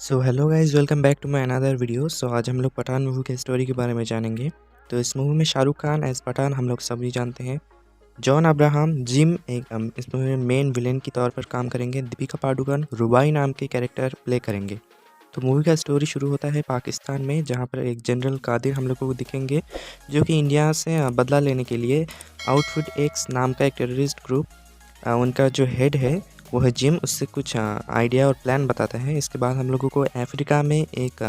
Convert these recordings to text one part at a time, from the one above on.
So hello guys, welcome back to my another video. So आज हम लोग Pathan movie के स्टोरी के बारे में जानेंगे। तो इस मूवी में शाहरुख खान एज पठान हम लोग सभी जानते हैं। जॉन अब्राहम जिम इस मूवी में मेन विलेन के तौर पर काम करेंगे। दीपिका पादुकोण रुबाई नाम के कैरेक्टर प्ले करेंगे। तो मूवी का स्टोरी शुरू होता है पाकिस्तान में, जहाँ पर एक जनरल कादिर हम लोगों को दिखेंगे, जो कि इंडिया से बदला लेने के लिए आउटफिट एक्स नाम का एक टेररिस्ट ग्रुप, उनका जो हेड है वो है जिम, उससे कुछ आइडिया और प्लान बताता है। इसके बाद हम लोगों को अफ्रीका में एक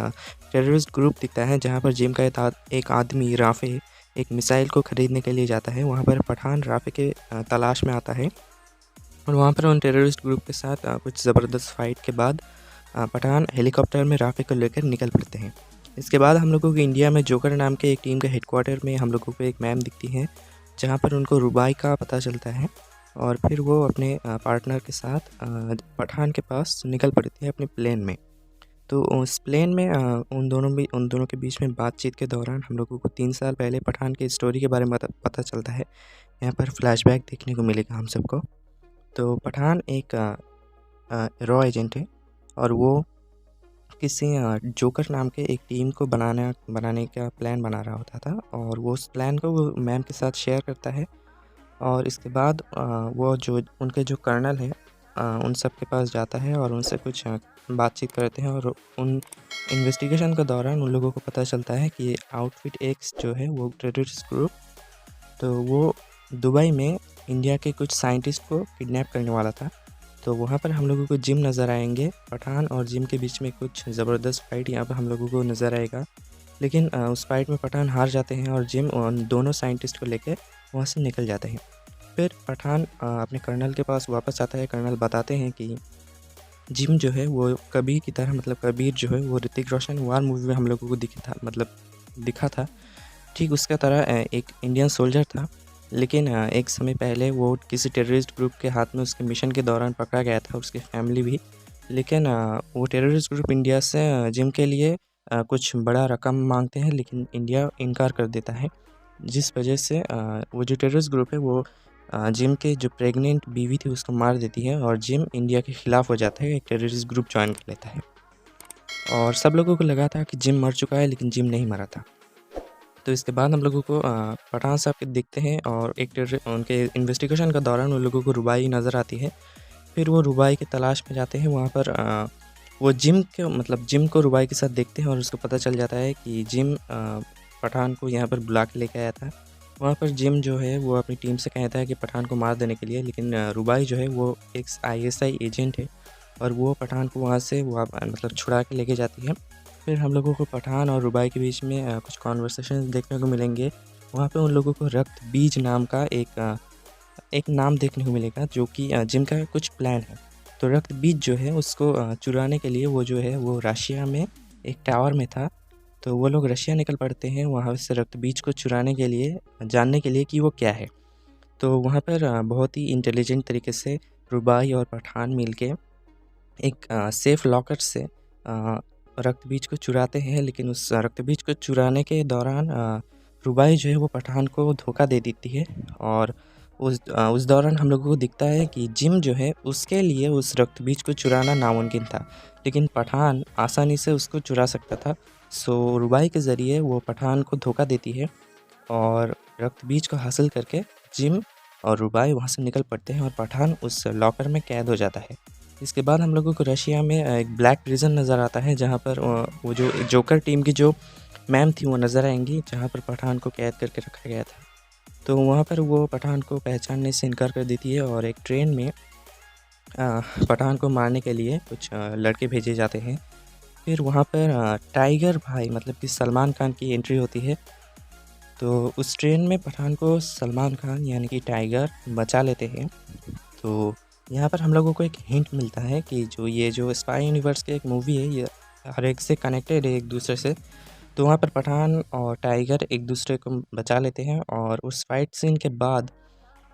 टेररिस्ट ग्रुप दिखता है, जहाँ पर जिम का एक आदमी राफ़े एक मिसाइल को ख़रीदने के लिए जाता है। वहाँ पर पठान राफ़े के तलाश में आता है और वहाँ पर उन टेररिस्ट ग्रुप के साथ कुछ ज़बरदस्त फाइट के बाद पठान हेलीकॉप्टर में राफ़े को लेकर निकल पड़ते हैं। इसके बाद हम लोगों को इंडिया में जोकर नाम के एक टीम के हेडक्वार्टर में हम लोगों को एक मैम दिखती है, जहाँ पर उनको रुबाई का पता चलता है और फिर वो अपने पार्टनर के साथ पठान के पास निकल पड़ती है अपने प्लेन में। तो उस प्लेन में उन दोनों के बीच में बातचीत के दौरान हम लोगों को 3 साल पहले पठान की स्टोरी के बारे में पता चलता है। यहाँ पर फ्लैशबैक देखने को मिलेगा हम सबको। तो पठान एक रॉ एजेंट है और वो किसी जोकर नाम के एक टीम को बनाने का प्लान बना रहा होता था, और वो उस प्लान को वो मैम के साथ शेयर करता है। और इसके बाद वो जो उनके जो कर्नल हैं उन सब के पास जाता है और उनसे कुछ बातचीत करते हैं। और उन इन्वेस्टिगेशन के दौरान उन लोगों को पता चलता है कि आउटफिट एक्स जो है वो टेररिस्ट ग्रुप, तो वो दुबई में इंडिया के कुछ साइंटिस्ट को किडनैप करने वाला था। तो वहाँ पर हम लोगों को जिम नज़र आएंगे। पठान और जिम के बीच में कुछ ज़बरदस्त फाइट यहाँ पर हम लोगों को नज़र आएगा, लेकिन उस फाइट में पठान हार जाते हैं और जिम उन दोनों साइंटिस्ट को लेकर वहाँ से निकल जाते हैं। फिर पठान अपने कर्नल के पास वापस आता है। कर्नल बताते हैं कि जिम जो है वो कबीर की तरह, मतलब कबीर जो है वो ऋतिक रोशन वार मूवी में हम लोगों को दिखा था, ठीक उसका तरह एक इंडियन सोल्जर था। लेकिन एक समय पहले वो किसी टेररिस्ट ग्रुप के हाथ में उसके मिशन के दौरान पकड़ा गया था, उसकी फैमिली भी। लेकिन वो टेररिस्ट ग्रुप इंडिया से जिम के लिए कुछ बड़ा रकम मांगते हैं, लेकिन इंडिया इनकार कर देता है, जिस वजह से वो जो टेररिस्ट ग्रुप है वो जिम के जो प्रेग्नेंट बीवी थी उसको मार देती है और जिम इंडिया के ख़िलाफ़ हो जाता है, एक टेररिस्ट ग्रुप ज्वाइन कर लेता है। और सब लोगों को लगा था कि जिम मर चुका है, लेकिन जिम नहीं मरा था। तो इसके बाद हम लोगों को पठान साहब के दिखते हैं और उनके इन्वेस्टिगेशन के दौरान उन लोगों को रुबाई नज़र आती है। फिर वो रुबाई की तलाश में जाते हैं। वहाँ पर वो जिम को रुबाई के साथ देखते हैं और उसको पता चल जाता है कि जिम पठान को यहाँ पर बुला के लेके आया था। वहाँ पर जिम जो है वो अपनी टीम से कहता है कि पठान को मार देने के लिए, लेकिन रुबाई जो है वो एक ISI एजेंट है और वो पठान को वहाँ से छुड़ा के लेके जाती है। फिर हम लोगों को पठान और रुबाई के बीच में कुछ कॉन्वर्सेशन देखने को मिलेंगे। वहाँ पे उन लोगों को रक्त बीज नाम का एक नाम देखने को मिलेगा, जो कि जिम का कुछ प्लान है। तो रक्त बीज जो है उसको चुराने के लिए वो जो है वो रशिया में एक टावर में था। तो वो लोग रशिया निकल पड़ते हैं वहाँ से रक्त बीज को चुराने के लिए, जानने के लिए कि वो क्या है। तो वहाँ पर बहुत ही इंटेलिजेंट तरीके से रुबाई और पठान मिलके एक सेफ लॉकर से रक्त बीज को चुराते हैं। लेकिन उस रक्त बीज को चुराने के दौरान रुबाई जो है वो पठान को धोखा दे देती है। और उस दौरान हम लोगों को दिखता है कि जिम जो है उसके लिए उस रक्त बीज को चुराना नामुमकिन था, लेकिन पठान आसानी से उसको चुरा सकता था। सो रुबाई के ज़रिए वो पठान को धोखा देती है और रक्त बीज को हासिल करके जिम और रुबाई वहाँ से निकल पड़ते हैं और पठान उस लॉकर में कैद हो जाता है। इसके बाद हम लोगों को रशिया में एक ब्लैक प्रिजन नज़र आता है, जहाँ पर वो जो जोकर टीम की जो मैम थी वो नज़र आएंगी, जहाँ पर पठान को कैद करके रखा गया था। तो वहाँ पर वो पठान को पहचानने से इनकार कर देती है और एक ट्रेन में पठान को मारने के लिए कुछ लड़के भेजे जाते हैं। फिर वहाँ पर टाइगर भाई मतलब कि सलमान खान की एंट्री होती है। तो उस ट्रेन में पठान को सलमान खान यानी कि टाइगर बचा लेते हैं। तो यहाँ पर हम लोगों को एक हिंट मिलता है कि ये जो स्पाई यूनिवर्स की एक मूवी है, ये हर एक से कनेक्टेड है एक दूसरे से। तो वहाँ पर पठान और टाइगर एक दूसरे को बचा लेते हैं और उस फाइट सीन के बाद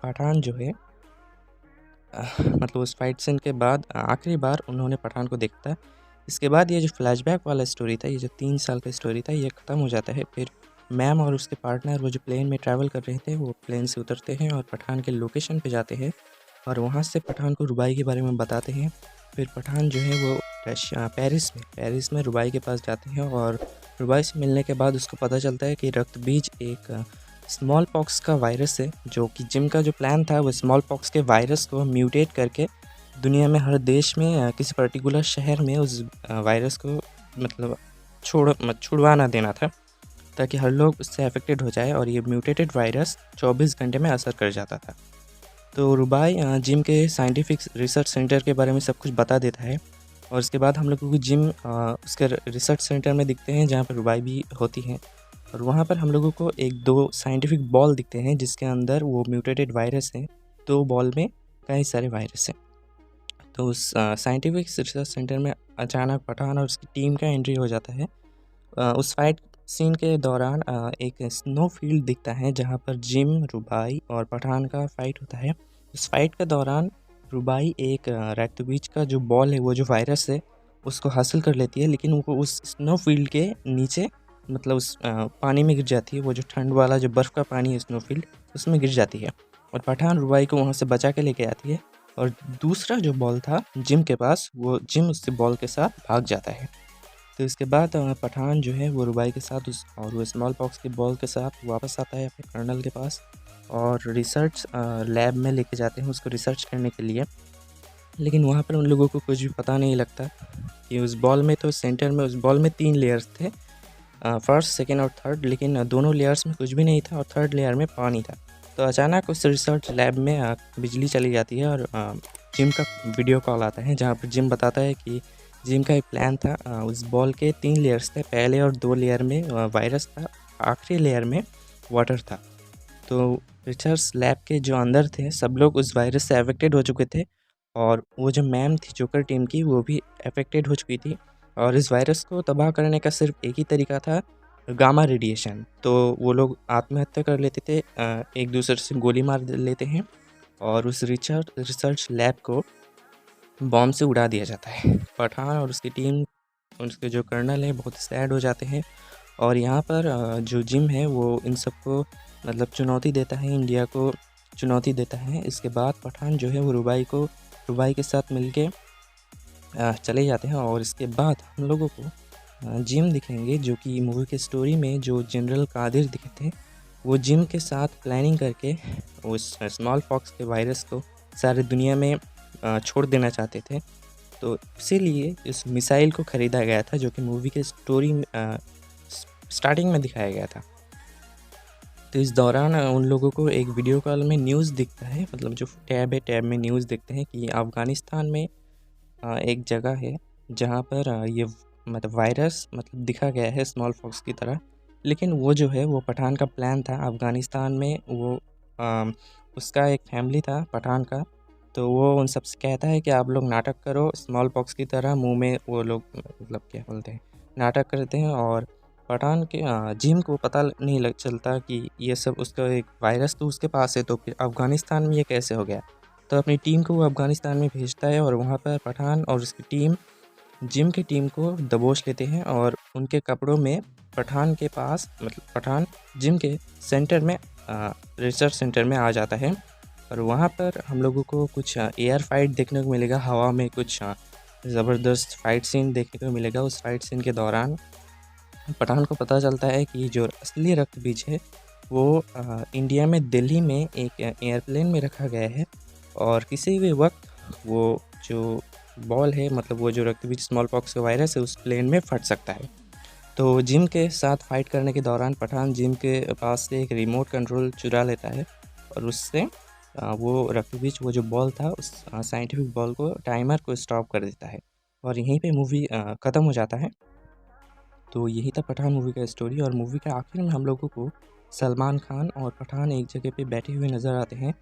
पठान जो है उस फाइट सीन के बाद आखिरी बार उन्होंने पठान को देखा था। इसके बाद ये जो फ्लैशबैक वाला स्टोरी था, ये जो 3 साल का स्टोरी था, ये ख़त्म हो जाता है। फिर मैम और उसके पार्टनर वो जो प्लेन में ट्रैवल कर रहे थे वो प्लेन से उतरते हैं और पठान के लोकेशन पे जाते हैं और वहाँ से पठान को रुबाई के बारे में बताते हैं। फिर पठान जो है वो पेरिस में रुबाई के पास जाते हैं और रुबाई से मिलने के बाद उसको पता चलता है कि रक्त बीज एक स्मॉल पॉक्स का वायरस है, जो कि जिम का जो प्लान था वो स्मॉल पॉक्स के वायरस को म्यूटेट करके दुनिया में हर देश में किसी पर्टिकुलर शहर में उस वायरस को मतलब छुड़वा ना देना था, ताकि हर लोग उससे अफेक्टेड हो जाए और ये म्यूटेटेड वायरस 24 घंटे में असर कर जाता था। तो रुबाई जिम के साइंटिफिक रिसर्च सेंटर के बारे में सब कुछ बता देता है और उसके बाद हम लोगों को जिम उसके रिसर्च सेंटर में दिखते हैं जहाँ पर रुबाई भी होती है और वहाँ पर हम लोगों को 1-2 साइंटिफिक बॉल दिखते हैं जिसके अंदर वो म्यूटेटेड वायरस हैं। 2 बॉल में कई सारे वायरस हैं। तो उस साइंटिफिक रिसर्च सेंटर में अचानक पठान और उसकी टीम का एंट्री हो जाता है। उस फाइट सीन के दौरान एक स्नो फील्ड दिखता है जहाँ पर जिम, रुबाई और पठान का फाइट होता है। उस फाइट के दौरान रुबाई एक रक्तबीज का जो बॉल है, वो जो वायरस है, उसको हासिल कर लेती है, लेकिन वो उस स्नो फील्ड के नीचे मतलब उस पानी में गिर जाती है। वो जो ठंड वाला जो बर्फ़ का पानी है स्नो फील्ड, उसमें गिर जाती है और पठान रुबाई को वहाँ से बचा के लेके आती है। और दूसरा जो बॉल था जिम के पास, वो जिम उस बॉल के साथ भाग जाता है। तो इसके बाद पठान जो है वो रुबाई के साथ और वो स्मॉल पॉक्स के बॉल के साथ वापस आता है अपने कर्नल के पास और रिसर्च लैब में लेके जाते हैं उसको रिसर्च करने के लिए। लेकिन वहाँ पर उन लोगों को कुछ भी पता नहीं लगता कि उस बॉल में, तो सेंटर में उस बॉल में 3 लेयर्स थे, फर्स्ट, सेकेंड और थर्ड, लेकिन दोनों लेयर्स में कुछ भी नहीं था और थर्ड लेयर में पानी था। तो अचानक उस रिसर्च लैब में बिजली चली जाती है और जिम का वीडियो कॉल आता है जहाँ पर जिम बताता है कि जिम का एक प्लान था। उस बॉल के 3 लेयर्स थे, पहले और 2 लेयर में वायरस था, आखिरी लेयर में वाटर था। तो रिसर्च लैब के जो अंदर थे सब लोग उस वायरस से अफेक्टेड हो चुके थे और वो जो मैम थी जोकर टीम की, वो भी अफेक्टेड हो चुकी थी और इस वायरस को तबाह करने का सिर्फ एक ही तरीका था, गामा रेडिएशन। तो वो लोग आत्महत्या कर लेते थे, एक दूसरे से गोली मार लेते हैं और उस रिसर्च लैब को बॉम्ब से उड़ा दिया जाता है। पठान और उसकी टीम, उसके जो कर्नल हैं, बहुत सैड हो जाते हैं और यहाँ पर जो जिम है वो इन सबको मतलब चुनौती देता है, इंडिया को चुनौती देता है। इसके बाद पठान जो है वो रुबाई के साथ मिलके चले जाते हैं और इसके बाद हम लोगों को जिम दिखेंगे, जो कि मूवी के स्टोरी में जो जनरल कादिर दिखे थे, वो जिम के साथ प्लानिंग करके उस स्मॉल पॉक्स के वायरस को सारी दुनिया में छोड़ देना चाहते थे। तो इसीलिए इस मिसाइल को ख़रीदा गया था, जो कि मूवी के स्टोरी में स्टार्टिंग में दिखाया गया था। तो इस दौरान उन लोगों को एक वीडियो कॉल में न्यूज़ दिखता है, मतलब जो टैब है, टैब में न्यूज़ देखते हैं कि अफ़गानिस्तान में एक जगह है जहाँ पर ये मतलब वायरस मतलब दिखा गया है स्मॉल पॉक्स की तरह। लेकिन वो जो है वो पठान का प्लान था। अफ़गानिस्तान में वो उसका एक फैमिली था पठान का, तो वो उन सबसे कहता है कि आप लोग नाटक करो स्मॉल पॉक्स की तरह, मुंह में वो लोग मतलब क्या बोलते हैं, नाटक करते हैं और पठान के जिम को पता नहीं चलता कि ये सब उसका एक वायरस तो उसके पास है, तो फिर अफ़गानिस्तान में ये कैसे हो गया। तो अपनी टीम को वो अफ़गानिस्तान में भेजता है और वहाँ पर पठान और उसकी टीम जिम की टीम को दबोच लेते हैं और उनके कपड़ों में पठान के पास मतलब पठान जिम के सेंटर में रिसर्च सेंटर में आ जाता है और वहाँ पर हम लोगों को कुछ एयर फाइट देखने को मिलेगा, हवा में कुछ ज़बरदस्त फाइट सीन देखने को मिलेगा। उस फाइट सीन के दौरान पठान को पता चलता है कि जो असली रक्त बीज है वो इंडिया में दिल्ली में एक एयरप्लेन में रखा गया है और किसी भी वक्त वो जो बॉल है मतलब वो जो रक्त बीज स्मॉल पॉक्स का वायरस है उस प्लेन में फट सकता है। तो जिम के साथ फाइट करने के दौरान पठान जिम के पास से एक रिमोट कंट्रोल चुरा लेता है और उससे वो रक्त बीज वो जो बॉल था उस साइंटिफिक बॉल को टाइमर को स्टॉप कर देता है और यहीं पे मूवी ख़त्म हो जाता है। तो यही था पठान मूवी का स्टोरी और मूवी के आखिर में हम लोगों को सलमान खान और पठान एक जगह पे बैठे हुए नज़र आते हैं,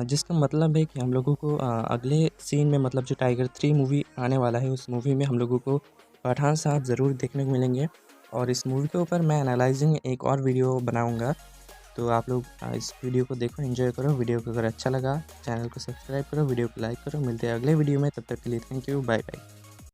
जिसका मतलब है कि हम लोगों को अगले सीन में मतलब जो टाइगर 3 मूवी आने वाला है उस मूवी में हम लोगों को पठान साहब ज़रूर देखने को मिलेंगे और इस मूवी के ऊपर मैं एनालाइजिंग एक और वीडियो बनाऊंगा। तो आप लोग इस वीडियो को देखो, एंजॉय करो। वीडियो को अगर अच्छा लगा चैनल को सब्सक्राइब करो, वीडियो को लाइक करो। मिलते हैं अगले वीडियो में, तब तक के लिए थैंक यू, बाय बाय।